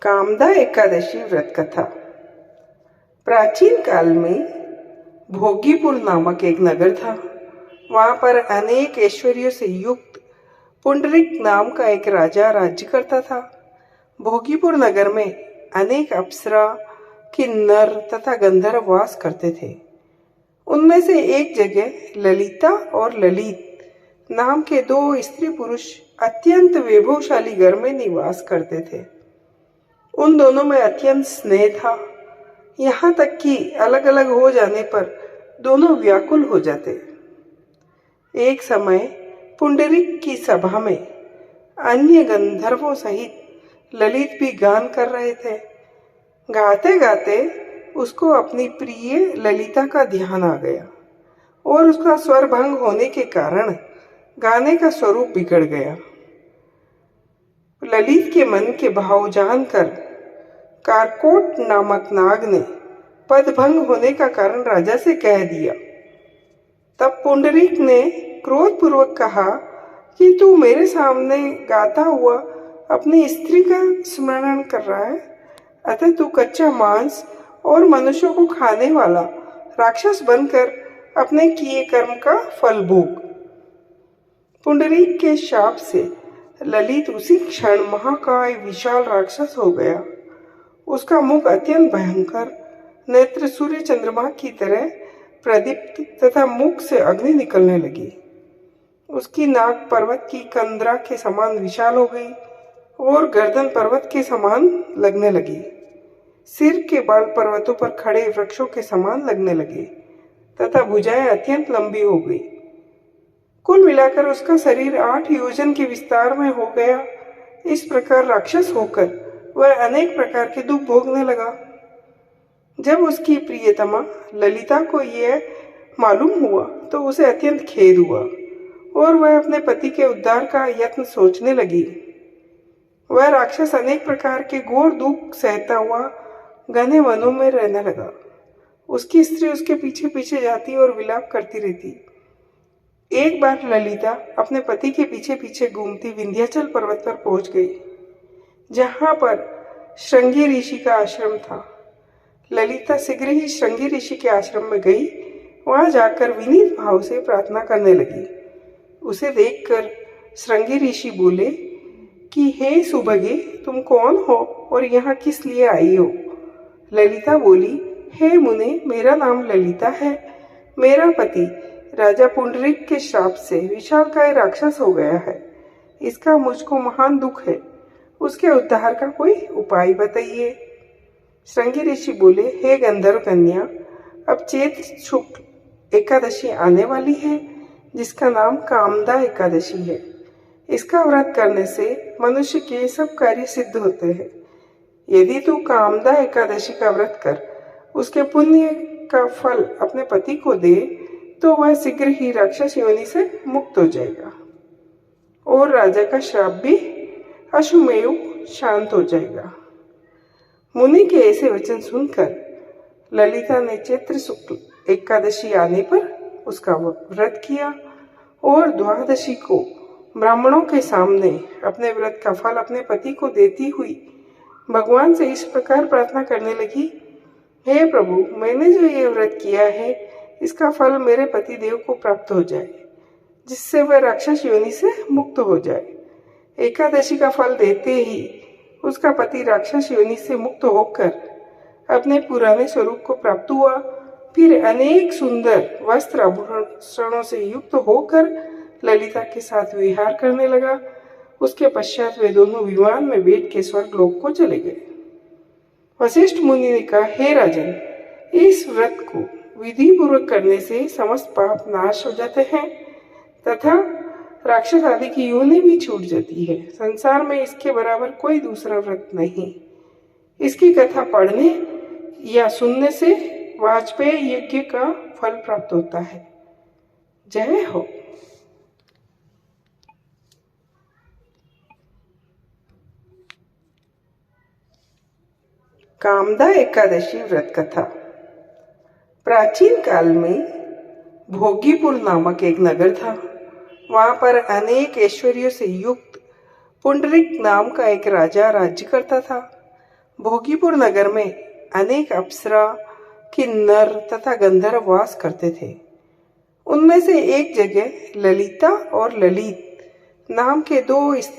कामदा एकादशी व्रत कथा। प्राचीन काल में भोगीपुर नामक एक नगर था। वहां पर अनेक ऐश्वर्यों से युक्त पुंडरीक नाम का एक राजा राज्य करता था। भोगीपुर नगर में अनेक अप्सरा, किन्नर तथा गंधर्व वास करते थे। उनमें से एक जगह ललिता और ललित नाम के दो स्त्री पुरुष अत्यंत वैभवशाली घर में निवास करते थे। उन दोनों में अत्यंत स्नेह था, यहाँ तक कि अलग अलग हो जाने पर दोनों व्याकुल हो जाते। एक समय पुंडरीक की सभा में अन्य गंधर्वों सहित ललित भी गान कर रहे थे। गाते गाते उसको अपनी प्रिय ललिता का ध्यान आ गया और उसका स्वर भंग होने के कारण गाने का स्वरूप बिगड़ गया। ललित के मन के भाव जानकर कारकोट नामक नाग ने पदभंग होने का कारण राजा से कह दिया। तब पुंडरीक ने क्रोधपूर्वक कहा कि तू मेरे सामने गाता हुआ अपनी स्त्री का स्मरण कर रहा है, अतः तू कच्चा मांस और मनुष्यों को खाने वाला राक्षस बनकर अपने किए कर्म का फल भोग। पुंडरीक के शाप से ललित उसी क्षण महाकाय विशाल राक्षस हो गया। उसका मुख अत्यंत भयंकर, नेत्र सूर्य चंद्रमा की तरह प्रदीप्त तथा मुख से अग्नि निकलने लगी। उसकी नाक पर्वत की कंदरा के समान विशाल हो गई और गर्दन पर्वत के समान लगने लगी। सिर के बाल पर्वतों पर खड़े वृक्षों के समान लगने लगे तथा भुजाएं अत्यंत लंबी हो गई। कुल मिलाकर उसका शरीर 8 योजन के विस्तार में हो गया। इस प्रकार राक्षस होकर वह अनेक प्रकार के दुख भोगने लगा। जब उसकी प्रियतमा ललिता को यह मालूम हुआ तो उसे अत्यंत खेद हुआ और वह अपने पति के उद्धार का यत्न सोचने लगी। वह राक्षस अनेक प्रकार के घोर दुख सहता हुआ घने वनों में रहने लगा। उसकी स्त्री उसके पीछे पीछे जाती और विलाप करती रहती। एक बार ललिता अपने पति के पीछे पीछे घूमती विंध्याचल पर्वत पर पहुंच गई, जहां पर श्रृंगी ऋषि का आश्रम था। ललिता शीघ्र ही श्रृंगी ऋषि के आश्रम में गई। वहां जाकर विनीत भाव से प्रार्थना करने लगी। उसे देखकर श्रृंगी ऋषि बोले कि हे सुभगे, तुम कौन हो और यहाँ किस लिए आई हो? ललिता बोली, हे मुने, मेरा नाम ललिता है। मेरा पति राजा पुंडरीक के श्राप से विशालकाय राक्षस हो गया है। इसका मुझको महान दुख है। उसके उद्धार का कोई उपाय बताइए। श्रृंगी ऋषि बोले, हे गंधर्व कन्या, अब चैत्र शुक्ल एकादशी आने वाली है, जिसका नाम कामदा एकादशी है। इसका व्रत करने से मनुष्य के सब कार्य सिद्ध होते हैं। यदि तू कामदा एकादशी का व्रत कर उसके पुण्य का फल अपने पति को दे तो वह शीघ्र ही राक्षस योनि से मुक्त हो जाएगा और राजा का श्राप भी अश्वमेव शांत हो जाएगा। मुनि के ऐसे वचन सुनकर ललिता ने चैत्र शुक्ल एकादशी आने पर उसका व्रत किया और द्वादशी को ब्राह्मणों के सामने अपने व्रत का फल अपने पति को देती हुई भगवान से इस प्रकार प्रार्थना करने लगी, हे प्रभु, मैंने जो ये व्रत किया है इसका फल मेरे पति देव को प्राप्त हो जाए, जिससे वह राक्षस योनि से मुक्त हो जाए। एकादशी का फल देते ही उसका पति राक्षस योनि से मुक्त होकर अपने पुराने स्वरूप को प्राप्त हुआ। फिर अनेक सुंदर वस्त्र आभूषणों से युक्त होकर ललिता के साथ विहार करने लगा। उसके पश्चात वे दोनों विमान में बैठ के स्वर्ग लोक को चले गए। वशिष्ठ मुनि ने कहा, हे राजन, इस व्रत को विधि पूर्वक करने से समस्त पाप नाश हो जाते हैं तथा राक्षस आदि की योनि भी छूट जाती है। संसार में इसके बराबर कोई दूसरा व्रत नहीं। इसकी कथा पढ़ने या सुनने से वाजपेयी यज्ञ का फल प्राप्त होता है। जय हो। कामदा एकादशी व्रत कथा। प्राचीन काल में भोगीपुर नामक एक नगर था। वहां पर अनेक ऐश्वर्यों से युक्त पुंडरीक नाम का एक राजा राज्य करता था। भोगीपुर नगर में अनेक अप्सरा, किन्नर तथा गंधर्व वास करते थे। उनमें से एक जगह ललिता और ललित नाम के दो स्त्री